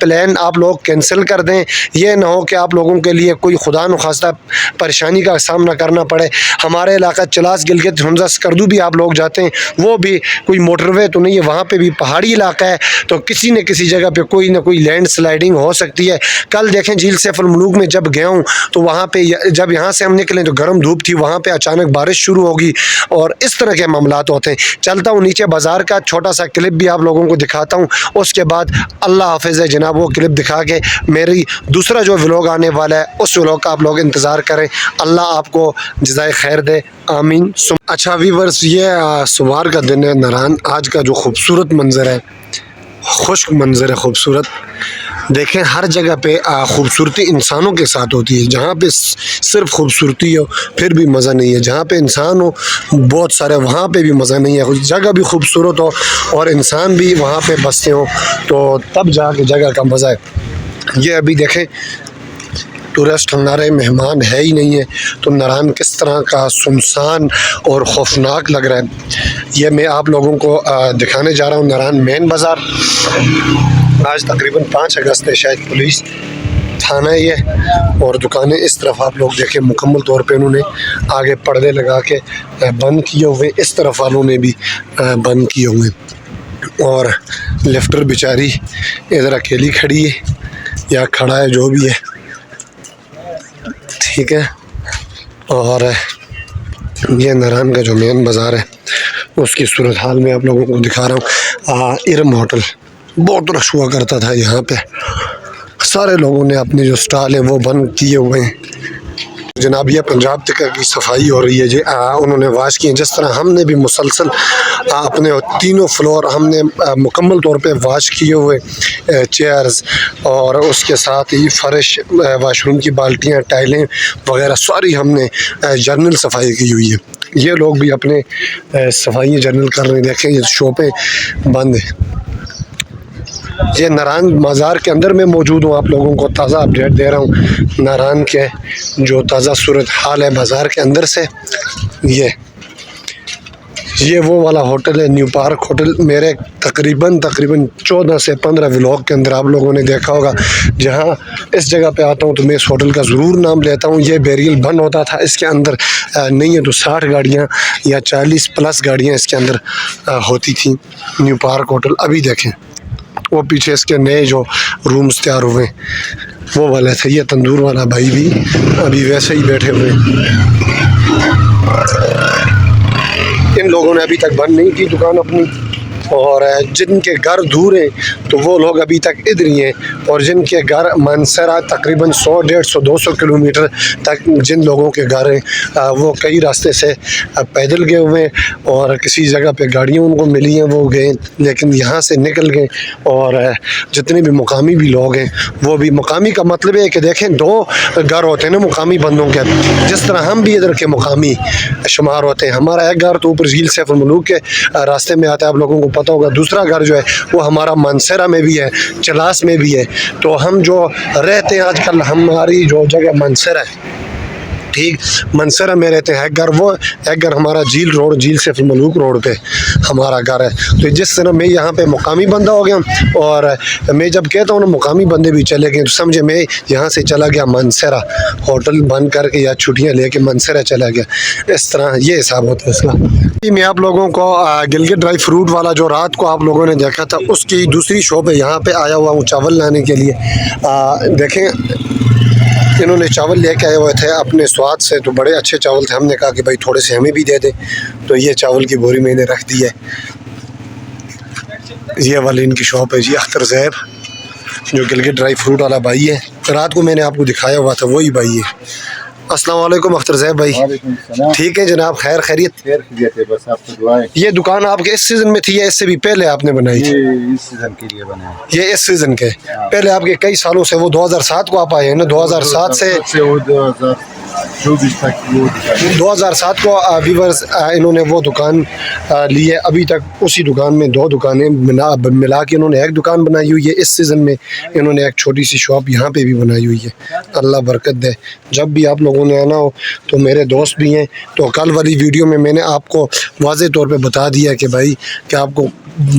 Plan آپ لوگ cancel کر دیں. یہ نہ ہو کہ آپ لوگوں کے لیے کوئی خدا نخواستہ پریشانی کا سامنا کرنا پڑے. ہمارے علاقہ چلاس گلگت حمزہ سکردو بھی آپ لوگ جاتے ہیں, وہ بھی کوئی موٹر وے تو نہیں ہے, وہاں پہ بھی پہاڑی علاقہ ہے, تو کسی نہ کسی جگہ پہ کوئی نہ کوئی لینڈ سلائڈنگ ہو سکتی ہے. کل دیکھیں جھیل سیف الملوک میں جب گیا ہوں تو وہاں پہ جب یہاں سے ہم نکلیں تو گرم دھوپ تھی, وہاں پہ اچانک بارش شروع ہوگی اور اس طرح کے معاملات ہوتے ہیں. چلتا ہوں نیچے بازار کا چھوٹا سا کلپ بھی آپ لوگوں کو دکھاتا ہوں, اس کے بعد اللہ حافظ ہے جناب. وہ کلپ دکھا کے میری دوسرا جو ولاگ آنے والا ہے اس ولاگ کا آپ لوگ انتظار کریں. اللہ آپ کو جزائے خیر دے, آمین. اچھا ویورز, یہ سوار کا دن ہے ناران. آج کا جو خوبصورت منظر ہے, خشک منظر ہے خوبصورت. دیکھیں ہر جگہ پہ خوبصورتی انسانوں کے ساتھ ہوتی ہے. جہاں پہ صرف خوبصورتی ہو پھر بھی مزہ نہیں ہے, جہاں پہ انسان ہو بہت سارے وہاں پہ بھی مزہ نہیں ہے. جگہ بھی خوبصورت ہو اور انسان بھی وہاں پہ بستے ہوں تو تب جا کے جگہ کا مزہ ہے. یہ ابھی دیکھیں ٹورسٹ ہمارے مہمان ہے ہی نہیں ہے, تو ناران کس طرح کا سنسان اور خوفناک لگ رہا ہے. یہ میں آپ لوگوں کو دکھانے جا رہا ہوں ناران مین بازار. آج تقریباً 5 اگست ہے, شاید پولیس تھانہ ہے یہ, اور دکانیں اس طرف آپ لوگ دیکھیں مکمل طور پہ انہوں نے آگے پردے لگا کے بند کیے ہوئے, اس طرف والوں نے بھی بند کیے ہوئے, اور لفٹر بیچاری ادھر اکیلی کھڑی ہے یا کھڑا ہے جو بھی ہے, ٹھیک ہے. اور یہ ناران کا جو مین بازار ہے اس کی صورتحال میں آپ لوگوں کو دکھا رہا ہوں. ارم ہوٹل بہت رش ہوا کرتا تھا یہاں پہ, سارے لوگوں نے اپنے جو سٹال ہیں وہ بند کیے ہوئے ہیں. جناب یہ پنجاب تک کی صفائی ہو رہی ہے جی, انہوں نے واش کی ہیں. جس طرح ہم نے بھی مسلسل اپنے تینوں فلور ہم نے مکمل طور پہ واش کیے ہوئے, چیئرز اور اس کے ساتھ ہی فرش, واش روم کی بالٹیاں, ٹائلیں وغیرہ ساری ہم نے جنرل صفائی کی ہوئی ہے. یہ لوگ بھی اپنے صفائی جنرل کر رہے ہیں. دیکھیں یہ شاپیں بند ہیں. یہ ناران بازار کے اندر میں موجود ہوں, آپ لوگوں کو تازہ اپڈیٹ دے رہا ہوں ناران کے جو تازہ صورت حال ہے بازار کے اندر سے. یہ وہ والا ہوٹل ہے نیو پارک ہوٹل. میرے تقریباً 14 سے 15 ولاگ کے اندر آپ لوگوں نے دیکھا ہوگا. جہاں اس جگہ پہ آتا ہوں تو میں اس ہوٹل کا ضرور نام لیتا ہوں. یہ بیریل بند ہوتا تھا, اس کے اندر نہیں ہے تو 60 گاڑیاں یا 40+ گاڑیاں اس کے اندر ہوتی تھیں. New park hotel. ابھی دیکھیں وہ پیچھے اس کے نئے جو رومز تیار ہوئے وہ والے تھے. یہ تندور والا بھائی بھی ابھی ویسے ہی بیٹھے ہوئے. ان لوگوں نے ابھی تک بند نہیں کی دکان اپنی, اور جن کے گھر دور ہیں تو وہ لوگ ابھی تک ادھر ہی ہیں, اور جن کے گھر مانسہرہ تقریباً 100, 150, 200 کلومیٹر تک جن لوگوں کے گھر ہیں وہ کئی راستے سے پیدل گئے ہوئے ہیں, اور کسی جگہ پہ گاڑیاں ان کو ملی ہیں وہ گئے, لیکن یہاں سے نکل گئے. اور جتنے بھی مقامی بھی لوگ ہیں وہ بھی, مقامی کا مطلب ہے کہ دیکھیں 2 گھر ہوتے ہیں نا مقامی بندوں کے, جس طرح ہم بھی ادھر کے مقامی شمار ہوتے ہیں. ہمارا ایک گھر تو اوپر جھیل سیف الملوک کے راستے میں آتا ہے, آپ لوگوں کو پتہ ہوگا. دوسرا گھر جو ہے وہ ہمارا مانسہرہ میں بھی ہے, چلاس میں بھی ہے. تو ہم جو رہتے ہیں آج کل ہماری جو جگہ مانسہرہ ہے, ٹھیک, منسرا میں رہتے ہیں. ایک گھر ہمارا جھیل روڈ, جھیل سیف الملوک روڈ پہ ہمارا گھر ہے. تو جس طرح میں یہاں پہ مقامی بندہ ہو گیا, اور میں جب کہتا ہوں نا مقامی بندے بھی چلے گئے تو سمجھے میں یہاں سے چلا گیا منسرا, ہوٹل بند کر کے یا چھٹیاں لے کے منسرا چلا گیا. اس طرح یہ حساب ہوتا ہے اس کا. میں آپ لوگوں کو گلگت ڈرائی فروٹ والا جو رات کو آپ لوگوں نے دیکھا تھا اس کی دوسری شاپ ہے, یہاں پہ آیا ہوا ہوں چاول لانے کے لیے. دیکھیں انہوں نے چاول لے کے آئے ہوئے تھے اپنے سواد سے, تو بڑے اچھے چاول تھے. ہم نے کہا کہ بھائی تھوڑے سے ہمیں بھی دے دیں, تو یہ چاول کی بوری میں نے رکھ دی ہے. یہ والی ان کی شاپ ہے جی, اختر زیب, جو گلگت ڈرائی فروٹ والا بھائی ہے. رات کو میں نے آپ کو دکھایا ہوا تھا وہی بھائی ہے. السلام علیکم اختر زیب بھائی. ٹھیک ہے جناب, خیر خیریت. بس آپ کو دعائیں. یہ دکان آپ کے اس سیزن میں تھی یا اس سے بھی پہلے آپ نے بنائی تھی؟ اس سیزن کے لیے بنایا. یہ اس سیزن کے پہلے آپ کے کئی سالوں سے, وہ 2007 کو آپ آئے ہیں نا, 2007 سے 2007 کو ویورز انہوں نے وہ دکان لی ہے. ابھی تک اسی دکان میں 2 دکانیں ملا کے انہوں نے ایک دکان بنائی ہوئی ہے. اس سیزن میں انہوں نے ایک چھوٹی سی شاپ یہاں پہ بھی بنائی ہوئی ہے. اللہ برکت دے. جب بھی آپ لوگوں نے آنا ہو تو میرے دوست بھی ہیں, تو کل والی ویڈیو میں نے آپ کو واضح طور پہ بتا دیا کہ بھائی کہ آپ کو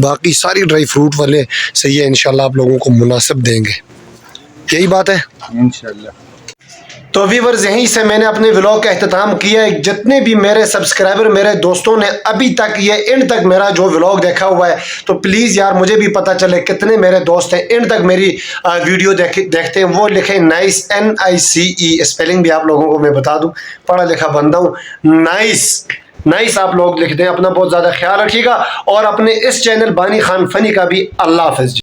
باقی ساری ڈرائی فروٹ والے سے یہ انشاءاللہ آپ لوگوں کو مناسب دیں گے. یہی بات ہے انشاءاللہ. تو ویورز یہیں سے میں نے اپنے ولاگ کا اختتام کیا ہے. جتنے بھی میرے سبسکرائبر میرے دوستوں نے ابھی تک یہ اینڈ تک میرا جو ولاگ دیکھا ہوا ہے تو پلیز یار مجھے بھی پتہ چلے کتنے میرے دوست ہیں اینڈ تک میری ویڈیو دیکھتے ہیں. وہ لکھیں نائس NICE اسپیلنگ بھی آپ لوگوں کو میں بتا دوں, پڑھا لکھا بندہ ہوں. نائس آپ لوگ لکھ دیں. اپنا بہت زیادہ خیال رکھیے گا اور اپنے اس چینل بانی خان فنی کا بھی اللہ حافظ.